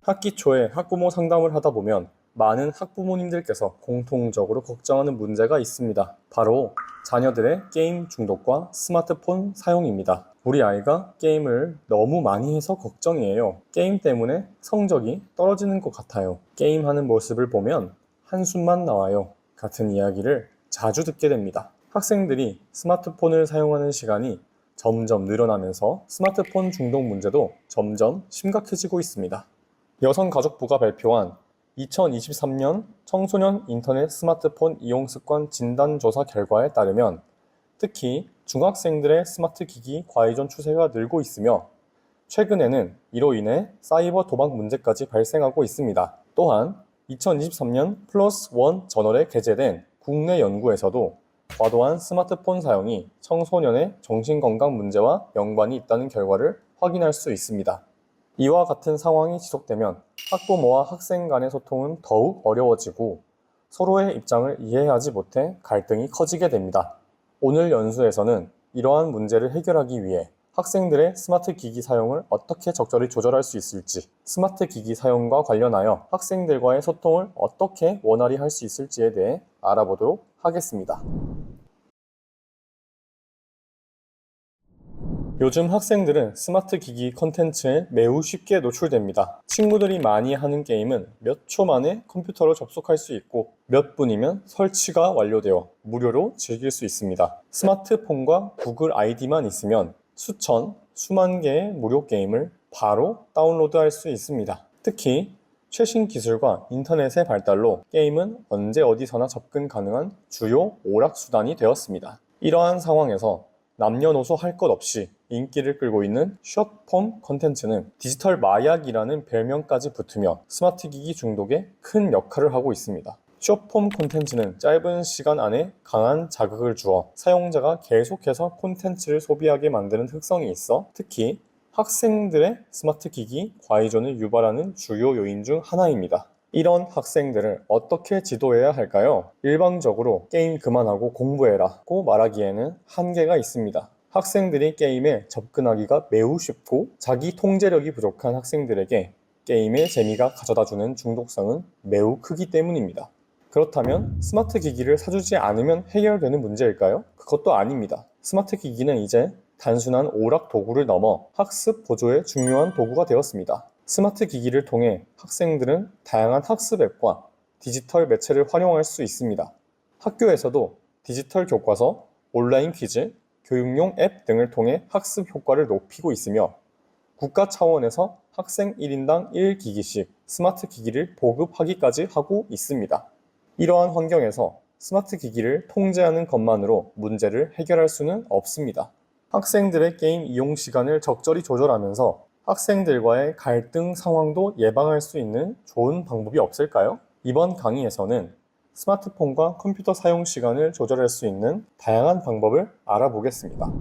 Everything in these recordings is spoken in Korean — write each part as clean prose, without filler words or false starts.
학기 초에 학부모 상담을 하다 보면 많은 학부모님들께서 공통적으로 걱정하는 문제가 있습니다. 바로 자녀들의 게임 중독과 스마트폰 사용입니다. 우리 아이가 게임을 너무 많이 해서 걱정이에요. 게임 때문에 성적이 떨어지는 것 같아요. 게임하는 모습을 보면 한숨만 나와요. 같은 이야기를 자주 듣게 됩니다. 학생들이 스마트폰을 사용하는 시간이 점점 늘어나면서 스마트폰 중독 문제도 점점 심각해지고 있습니다. 여성가족부가 발표한 2023년 청소년 인터넷 스마트폰 이용 습관 진단 조사 결과에 따르면 특히 중학생들의 스마트 기기 과의존 추세가 늘고 있으며 최근에는 이로 인해 사이버 도박 문제까지 발생하고 있습니다. 또한 2023년 플러스1 저널에 게재된 국내 연구에서도 과도한 스마트폰 사용이 청소년의 정신건강 문제와 연관이 있다는 결과를 확인할 수 있습니다. 이와 같은 상황이 지속되면 학부모와 학생 간의 소통은 더욱 어려워지고 서로의 입장을 이해하지 못해 갈등이 커지게 됩니다. 오늘 연수에서는 이러한 문제를 해결하기 위해 학생들의 스마트 기기 사용을 어떻게 적절히 조절할 수 있을지, 스마트 기기 사용과 관련하여 학생들과의 소통을 어떻게 원활히 할 수 있을지에 대해 알아보도록 하겠습니다. 요즘 학생들은 스마트 기기 컨텐츠에 매우 쉽게 노출됩니다. 친구들이 많이 하는 게임은 몇 초 만에 컴퓨터로 접속할 수 있고 몇 분이면 설치가 완료되어 무료로 즐길 수 있습니다. 스마트폰과 구글 아이디만 있으면 수천, 수만 개의 무료 게임을 바로 다운로드할 수 있습니다. 특히 최신 기술과 인터넷의 발달로 게임은 언제 어디서나 접근 가능한 주요 오락수단이 되었습니다. 이러한 상황에서 남녀노소 할 것 없이 인기를 끌고 있는 숏폼 콘텐츠는 디지털 마약이라는 별명까지 붙으며 스마트 기기 중독에 큰 역할을 하고 있습니다. 숏폼 콘텐츠는 짧은 시간 안에 강한 자극을 주어 사용자가 계속해서 콘텐츠를 소비하게 만드는 특성이 있어 특히 학생들의 스마트 기기 과의존을 유발하는 주요 요인 중 하나입니다. 이런 학생들을 어떻게 지도해야 할까요? 일방적으로 게임 그만하고 공부해라고 말하기에는 한계가 있습니다. 학생들이 게임에 접근하기가 매우 쉽고 자기 통제력이 부족한 학생들에게 게임의 재미가 가져다주는 중독성은 매우 크기 때문입니다. 그렇다면 스마트 기기를 사주지 않으면 해결되는 문제일까요? 그것도 아닙니다. 스마트 기기는 이제 단순한 오락 도구를 넘어 학습 보조의 중요한 도구가 되었습니다. 스마트 기기를 통해 학생들은 다양한 학습 앱과 디지털 매체를 활용할 수 있습니다. 학교에서도 디지털 교과서, 온라인 퀴즈, 교육용 앱 등을 통해 학습 효과를 높이고 있으며 국가 차원에서 학생 1인당 1기기씩 스마트 기기를 보급하기까지 하고 있습니다. 이러한 환경에서 스마트 기기를 통제하는 것만으로 문제를 해결할 수는 없습니다. 학생들의 게임 이용 시간을 적절히 조절하면서 학생들과의 갈등 상황도 예방할 수 있는 좋은 방법이 없을까요? 이번 강의에서는 스마트폰과 컴퓨터 사용 시간을 조절할 수 있는 다양한 방법을 알아보겠습니다.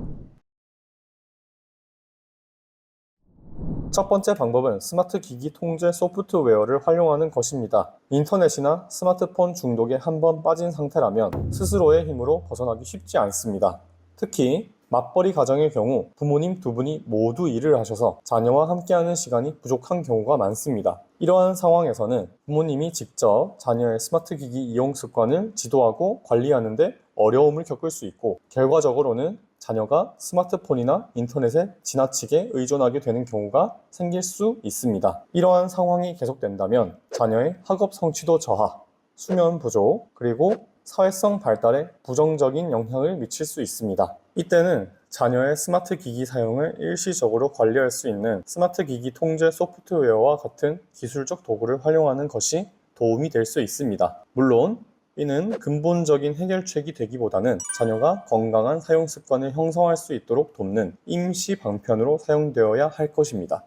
첫 번째 방법은 스마트 기기 통제 소프트웨어를 활용하는 것입니다. 인터넷이나 스마트폰 중독에 한번 빠진 상태라면 스스로의 힘으로 벗어나기 쉽지 않습니다. 특히 맞벌이 가정의 경우 부모님 두 분이 모두 일을 하셔서 자녀와 함께하는 시간이 부족한 경우가 많습니다. 이러한 상황에서는 부모님이 직접 자녀의 스마트 기기 이용 습관을 지도하고 관리하는 데 어려움을 겪을 수 있고 결과적으로는 자녀가 스마트폰이나 인터넷에 지나치게 의존하게 되는 경우가 생길 수 있습니다. 이러한 상황이 계속된다면 자녀의 학업 성취도 저하, 수면 부족, 그리고 사회성 발달에 부정적인 영향을 미칠 수 있습니다. 이때는 자녀의 스마트 기기 사용을 일시적으로 관리할 수 있는 스마트 기기 통제 소프트웨어와 같은 기술적 도구를 활용하는 것이 도움이 될 수 있습니다. 물론 이는 근본적인 해결책이 되기보다는 자녀가 건강한 사용 습관을 형성할 수 있도록 돕는 임시 방편으로 사용되어야 할 것입니다.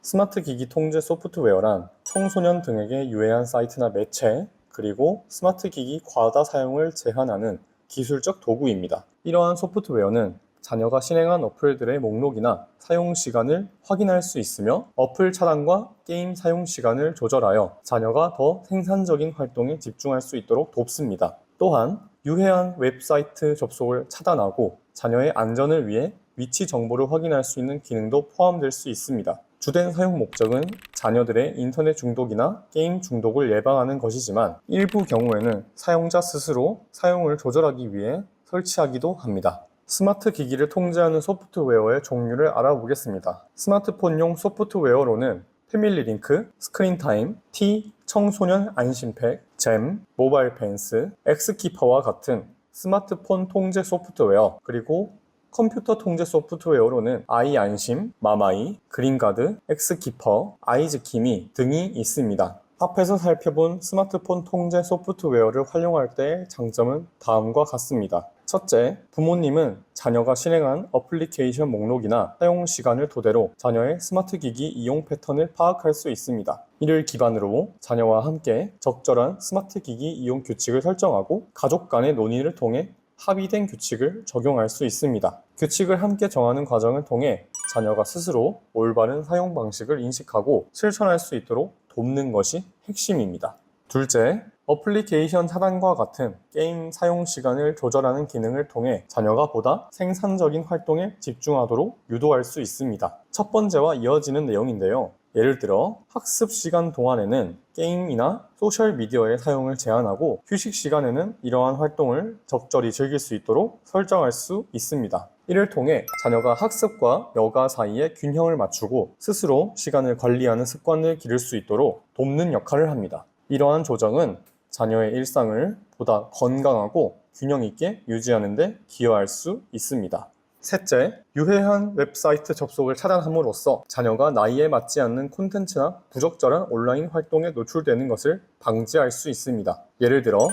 스마트 기기 통제 소프트웨어란 청소년 등에게 유해한 사이트나 매체, 그리고 스마트 기기 과다 사용을 제한하는 기술적 도구입니다. 이러한 소프트웨어는 자녀가 실행한 어플들의 목록이나 사용 시간을 확인할 수 있으며 어플 차단과 게임 사용 시간을 조절하여 자녀가 더 생산적인 활동에 집중할 수 있도록 돕습니다. 또한 유해한 웹사이트 접속을 차단하고 자녀의 안전을 위해 위치 정보를 확인할 수 있는 기능도 포함될 수 있습니다. 주된 사용 목적은 자녀들의 인터넷 중독이나 게임 중독을 예방하는 것이지만 일부 경우에는 사용자 스스로 사용을 조절하기 위해 설치하기도 합니다. 스마트 기기를 통제하는 소프트웨어의 종류를 알아보겠습니다. 스마트폰용 소프트웨어로는 패밀리 링크, 스크린 타임, T, 청소년 안심팩, 잼, 모바일 펜스, 엑스키퍼와 같은 스마트폰 통제 소프트웨어, 그리고 컴퓨터 통제 소프트웨어로는 아이안심, 마마이, 그린가드, 엑스키퍼, 아이즈키미 등이 있습니다. 앞에서 살펴본 스마트폰 통제 소프트웨어를 활용할 때의 장점은 다음과 같습니다. 첫째, 부모님은 자녀가 실행한 어플리케이션 목록이나 사용 시간을 토대로 자녀의 스마트 기기 이용 패턴을 파악할 수 있습니다. 이를 기반으로 자녀와 함께 적절한 스마트 기기 이용 규칙을 설정하고 가족 간의 논의를 통해 합의된 규칙을 적용할 수 있습니다. 규칙을 함께 정하는 과정을 통해 자녀가 스스로 올바른 사용 방식을 인식하고 실천할 수 있도록 돕는 것이 핵심입니다. 둘째, 어플리케이션 차단과 같은 게임 사용 시간을 조절하는 기능을 통해 자녀가 보다 생산적인 활동에 집중하도록 유도할 수 있습니다. 첫 번째와 이어지는 내용인데요. 예를 들어 학습 시간 동안에는 게임이나 소셜미디어의 사용을 제한하고 휴식 시간에는 이러한 활동을 적절히 즐길 수 있도록 설정할 수 있습니다. 이를 통해 자녀가 학습과 여가 사이에 균형을 맞추고 스스로 시간을 관리하는 습관을 기를 수 있도록 돕는 역할을 합니다. 이러한 조정은 자녀의 일상을 보다 건강하고 균형 있게 유지하는 데 기여할 수 있습니다. 셋째, 유해한 웹사이트 접속을 차단함으로써 자녀가 나이에 맞지 않는 콘텐츠나 부적절한 온라인 활동에 노출되는 것을 방지할 수 있습니다. 예를 들어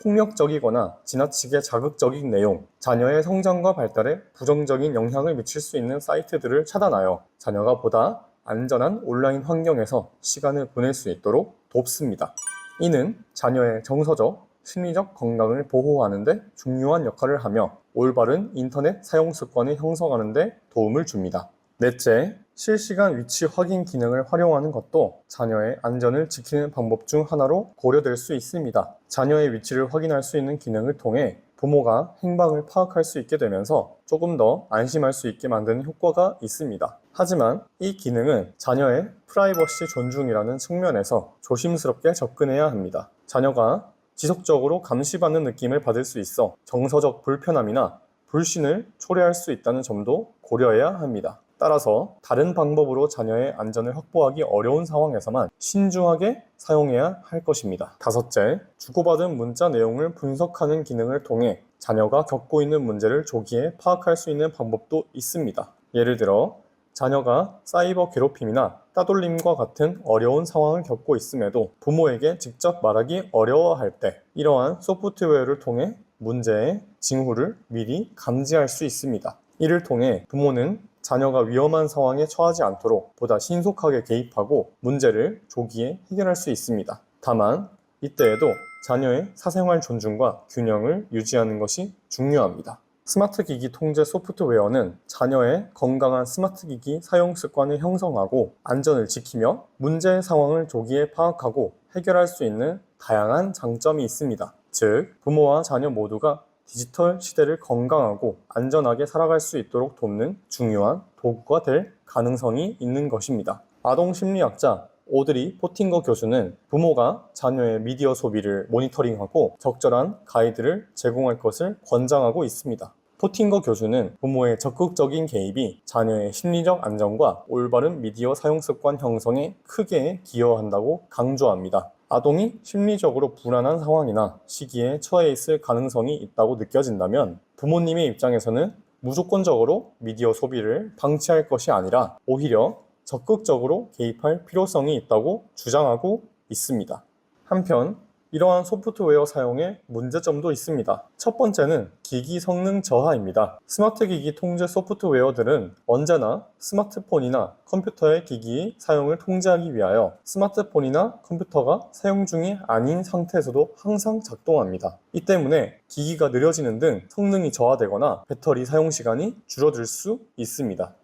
폭력적이거나 지나치게 자극적인 내용, 자녀의 성장과 발달에 부정적인 영향을 미칠 수 있는 사이트들을 차단하여 자녀가 보다 안전한 온라인 환경에서 시간을 보낼 수 있도록 돕습니다. 이는 자녀의 정서적, 심리적 건강을 보호하는 데 중요한 역할을 하며 올바른 인터넷 사용 습관을 형성하는 데 도움을 줍니다. 넷째, 실시간 위치 확인 기능을 활용하는 것도 자녀의 안전을 지키는 방법 중 하나로 고려될 수 있습니다. 자녀의 위치를 확인할 수 있는 기능을 통해 부모가 행방을 파악할 수 있게 되면서 조금 더 안심할 수 있게 만드는 효과가 있습니다. 하지만 이 기능은 자녀의 프라이버시 존중이라는 측면에서 조심스럽게 접근해야 합니다. 자녀가 지속적으로 감시받는 느낌을 받을 수 있어 정서적 불편함이나 불신을 초래할 수 있다는 점도 고려해야 합니다. 따라서 다른 방법으로 자녀의 안전을 확보하기 어려운 상황에서만 신중하게 사용해야 할 것입니다. 다섯째, 주고받은 문자 내용을 분석하는 기능을 통해 자녀가 겪고 있는 문제를 조기에 파악할 수 있는 방법도 있습니다. 예를 들어 자녀가 사이버 괴롭힘이나 따돌림과 같은 어려운 상황을 겪고 있음에도 부모에게 직접 말하기 어려워할 때 이러한 소프트웨어를 통해 문제의 징후를 미리 감지할 수 있습니다. 이를 통해 부모는 자녀가 위험한 상황에 처하지 않도록 보다 신속하게 개입하고 문제를 조기에 해결할 수 있습니다. 다만 이때에도 자녀의 사생활 존중과 균형을 유지하는 것이 중요합니다. 스마트 기기 통제 소프트웨어는 자녀의 건강한 스마트 기기 사용 습관을 형성하고 안전을 지키며 문제 상황을 조기에 파악하고 해결할 수 있는 다양한 장점이 있습니다. 즉, 부모와 자녀 모두가 디지털 시대를 건강하고 안전하게 살아갈 수 있도록 돕는 중요한 도구가 될 가능성이 있는 것입니다. 아동 심리학자 오드리 포팅거 교수는 부모가 자녀의 미디어 소비를 모니터링하고 적절한 가이드를 제공할 것을 권장하고 있습니다. 포팅거 교수는 부모의 적극적인 개입이 자녀의 심리적 안정과 올바른 미디어 사용 습관 형성에 크게 기여한다고 강조합니다. 아동이 심리적으로 불안한 상황이나 시기에 처해 있을 가능성이 있다고 느껴진다면 부모님의 입장에서는 무조건적으로 미디어 소비를 방치할 것이 아니라 오히려 적극적으로 개입할 필요성이 있다고 주장하고 있습니다. 한편 이러한 소프트웨어 사용에 문제점도 있습니다. 첫 번째는 기기 성능 저하입니다. 스마트 기기 통제 소프트웨어들은 언제나 스마트폰이나 컴퓨터의 기기 사용을 통제하기 위하여 스마트폰이나 컴퓨터가 사용 중이 아닌 상태에서도 항상 작동합니다. 이 때문에 기기가 느려지는 등 성능이 저하되거나 배터리 사용 시간이 줄어들 수 있습니다.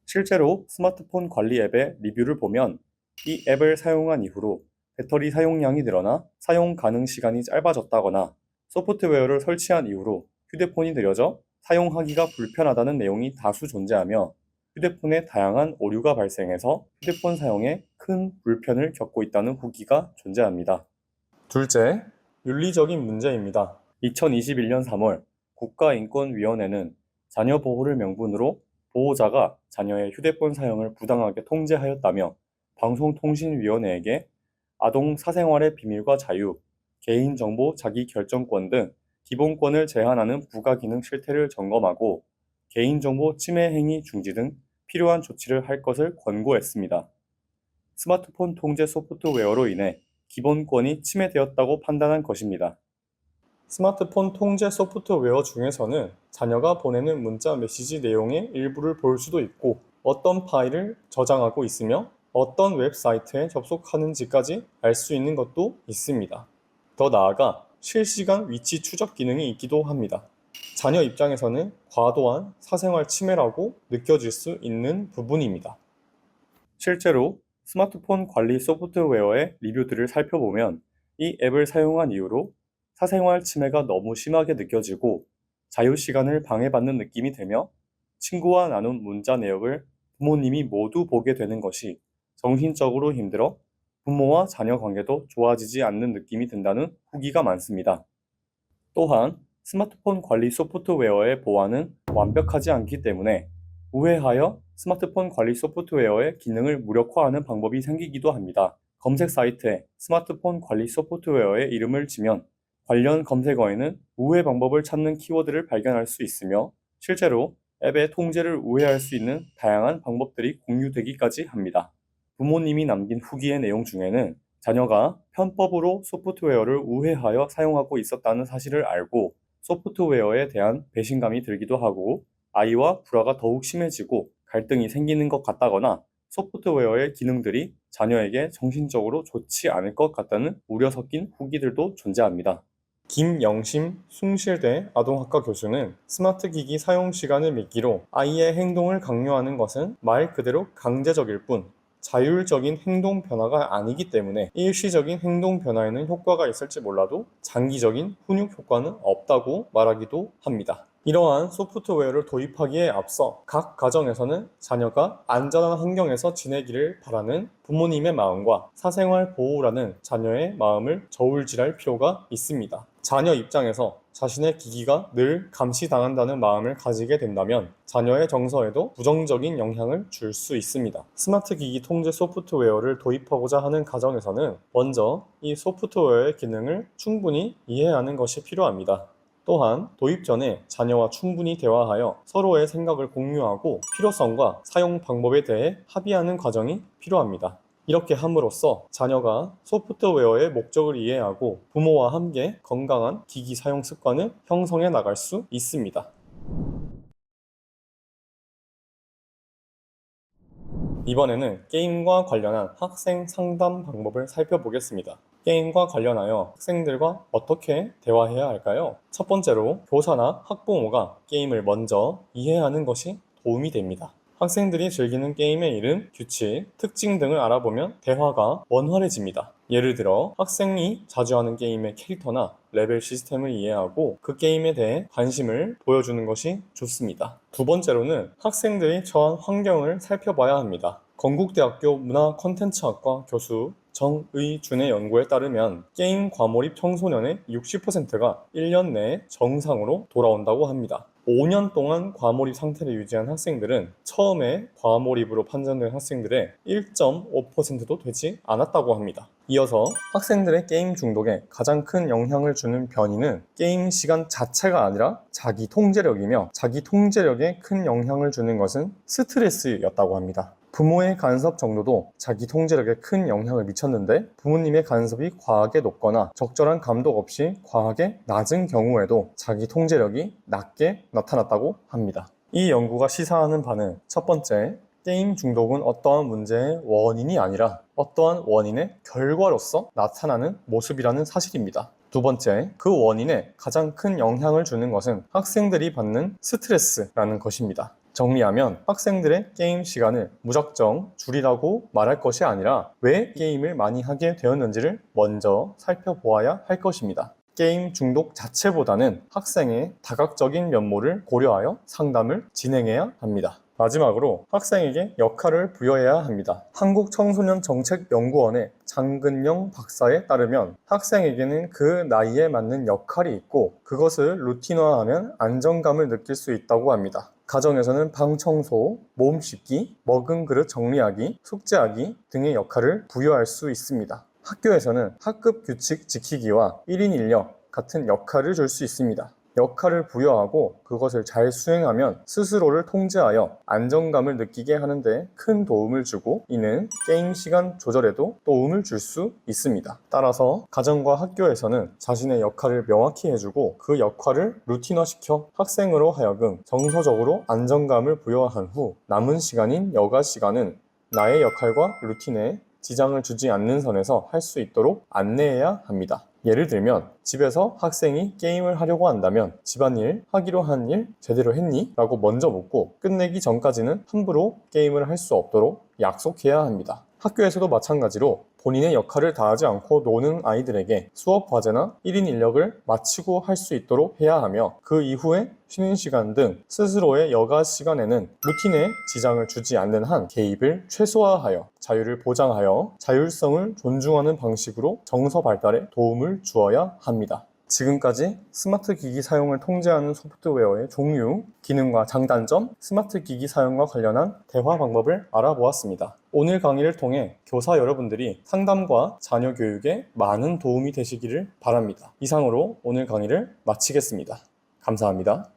실제로 스마트폰 관리 앱의 리뷰를 보면 이 앱을 사용한 이후로 배터리 사용량이 늘어나 사용 가능 시간이 짧아졌다거나 소프트웨어를 설치한 이후로 휴대폰이 느려져 사용하기가 불편하다는 내용이 다수 존재하며 휴대폰에 다양한 오류가 발생해서 휴대폰 사용에 큰 불편을 겪고 있다는 후기가 존재합니다. 둘째, 윤리적인 문제입니다. 2021년 3월 국가인권위원회는 자녀 보호를 명분으로 보호자가 자녀의 휴대폰 사용을 부당하게 통제하였다며 방송통신위원회에게 아동 사생활의 비밀과 자유, 개인정보 자기결정권 등 기본권을 제한하는 부가기능 실태를 점검하고 개인정보 침해 행위 중지 등 필요한 조치를 할 것을 권고했습니다. 스마트폰 통제 소프트웨어로 인해 기본권이 침해되었다고 판단한 것입니다. 스마트폰 통제 소프트웨어 중에서는 자녀가 보내는 문자 메시지 내용의 일부를 볼 수도 있고 어떤 파일을 저장하고 있으며 어떤 웹사이트에 접속하는지까지 알 수 있는 것도 있습니다. 더 나아가 실시간 위치 추적 기능이 있기도 합니다. 자녀 입장에서는 과도한 사생활 침해라고 느껴질 수 있는 부분입니다. 실제로 스마트폰 관리 소프트웨어의 리뷰들을 살펴보면 이 앱을 사용한 이후로 사생활 침해가 너무 심하게 느껴지고 자유시간을 방해받는 느낌이 들며 친구와 나눈 문자 내역을 부모님이 모두 보게 되는 것이 정신적으로 힘들어 부모와 자녀 관계도 좋아지지 않는 느낌이 든다는 후기가 많습니다. 또한 스마트폰 관리 소프트웨어의 보안은 완벽하지 않기 때문에 우회하여 스마트폰 관리 소프트웨어의 기능을 무력화하는 방법이 생기기도 합니다. 검색 사이트에 스마트폰 관리 소프트웨어의 이름을 치면 관련 검색어에는 우회 방법을 찾는 키워드를 발견할 수 있으며 실제로 앱의 통제를 우회할 수 있는 다양한 방법들이 공유되기까지 합니다. 부모님이 남긴 후기의 내용 중에는 자녀가 편법으로 소프트웨어를 우회하여 사용하고 있었다는 사실을 알고 소프트웨어에 대한 배신감이 들기도 하고 아이와 불화가 더욱 심해지고 갈등이 생기는 것 같다거나 소프트웨어의 기능들이 자녀에게 정신적으로 좋지 않을 것 같다는 우려 섞인 후기들도 존재합니다. 김영심 숭실대 아동학과 교수는 스마트 기기 사용 시간을 미끼로 아이의 행동을 강요하는 것은 말 그대로 강제적일 뿐 자율적인 행동 변화가 아니기 때문에 일시적인 행동 변화에는 효과가 있을지 몰라도 장기적인 훈육 효과는 없다고 말하기도 합니다. 이러한 소프트웨어를 도입하기에 앞서 각 가정에서는 자녀가 안전한 환경에서 지내기를 바라는 부모님의 마음과 사생활 보호라는 자녀의 마음을 저울질할 필요가 있습니다. 자녀 입장에서 자신의 기기가 늘 감시당한다는 마음을 가지게 된다면 자녀의 정서에도 부정적인 영향을 줄 수 있습니다. 스마트 기기 통제 소프트웨어를 도입하고자 하는 가정에서는 먼저 이 소프트웨어의 기능을 충분히 이해하는 것이 필요합니다. 또한 도입 전에 자녀와 충분히 대화하여 서로의 생각을 공유하고 필요성과 사용 방법에 대해 합의하는 과정이 필요합니다. 이렇게 함으로써 자녀가 소프트웨어의 목적을 이해하고 부모와 함께 건강한 기기 사용 습관을 형성해 나갈 수 있습니다. 이번에는 게임과 관련한 학생 상담 방법을 살펴보겠습니다. 게임과 관련하여 학생들과 어떻게 대화해야 할까요? 첫 번째로 교사나 학부모가 게임을 먼저 이해하는 것이 도움이 됩니다. 학생들이 즐기는 게임의 이름, 규칙, 특징 등을 알아보면 대화가 원활해집니다. 예를 들어 학생이 자주 하는 게임의 캐릭터나 레벨 시스템을 이해하고 그 게임에 대해 관심을 보여주는 것이 좋습니다. 두 번째로는 학생들이 처한 환경을 살펴봐야 합니다. 건국대학교 문화 콘텐츠학과 교수 정의준의 연구에 따르면 게임 과몰입 청소년의 60%가 1년 내에 정상으로 돌아온다고 합니다. 5년 동안 과몰입 상태를 유지한 학생들은 처음에 과몰입으로 판정된 학생들의 1.5%도 되지 않았다고 합니다. 이어서 학생들의 게임 중독에 가장 큰 영향을 주는 변이는 게임 시간 자체가 아니라 자기 통제력이며 자기 통제력에 큰 영향을 주는 것은 스트레스였다고 합니다. 부모의 간섭 정도도 자기 통제력에 큰 영향을 미쳤는데 부모님의 간섭이 과하게 높거나 적절한 감독 없이 과하게 낮은 경우에도 자기 통제력이 낮게 나타났다고 합니다. 이 연구가 시사하는 바는 첫 번째, 게임 중독은 어떠한 문제의 원인이 아니라 어떠한 원인의 결과로서 나타나는 모습이라는 사실입니다. 두 번째, 그 원인에 가장 큰 영향을 주는 것은 학생들이 받는 스트레스라는 것입니다. 정리하면 학생들의 게임 시간을 무작정 줄이라고 말할 것이 아니라 왜 게임을 많이 하게 되었는지를 먼저 살펴보아야 할 것입니다. 게임 중독 자체보다는 학생의 다각적인 면모를 고려하여 상담을 진행해야 합니다. 마지막으로 학생에게 역할을 부여해야 합니다. 한국청소년정책연구원의 장근영 박사에 따르면 학생에게는 그 나이에 맞는 역할이 있고 그것을 루틴화하면 안정감을 느낄 수 있다고 합니다. 가정에서는 방 청소, 몸 씻기, 먹은 그릇 정리하기, 숙제하기 등의 역할을 부여할 수 있습니다. 학교에서는 학급 규칙 지키기와 1인 1역 같은 역할을 줄 수 있습니다. 역할을 부여하고 그것을 잘 수행하면 스스로를 통제하여 안정감을 느끼게 하는데 큰 도움을 주고 이는 게임 시간 조절에도 도움을 줄 수 있습니다. 따라서 가정과 학교에서는 자신의 역할을 명확히 해주고 그 역할을 루틴화시켜 학생으로 하여금 정서적으로 안정감을 부여한 후 남은 시간인 여가 시간은 나의 역할과 루틴에 지장을 주지 않는 선에서 할 수 있도록 안내해야 합니다. 예를 들면 집에서 학생이 게임을 하려고 한다면 집안일, 하기로 한 일 제대로 했니? 라고 먼저 묻고 끝내기 전까지는 함부로 게임을 할 수 없도록 약속해야 합니다. 학교에서도 마찬가지로 본인의 역할을 다하지 않고 노는 아이들에게 수업 과제나 1인 인력을 마치고 할 수 있도록 해야 하며 그 이후에 쉬는 시간 등 스스로의 여가 시간에는 루틴에 지장을 주지 않는 한 개입을 최소화하여 자유를 보장하여 자율성을 존중하는 방식으로 정서 발달에 도움을 주어야 합니다. 지금까지 스마트 기기 사용을 통제하는 소프트웨어의 종류, 기능과 장단점, 스마트 기기 사용과 관련한 대화 방법을 알아보았습니다. 오늘 강의를 통해 교사 여러분들이 상담과 자녀 교육에 많은 도움이 되시기를 바랍니다. 이상으로 오늘 강의를 마치겠습니다. 감사합니다.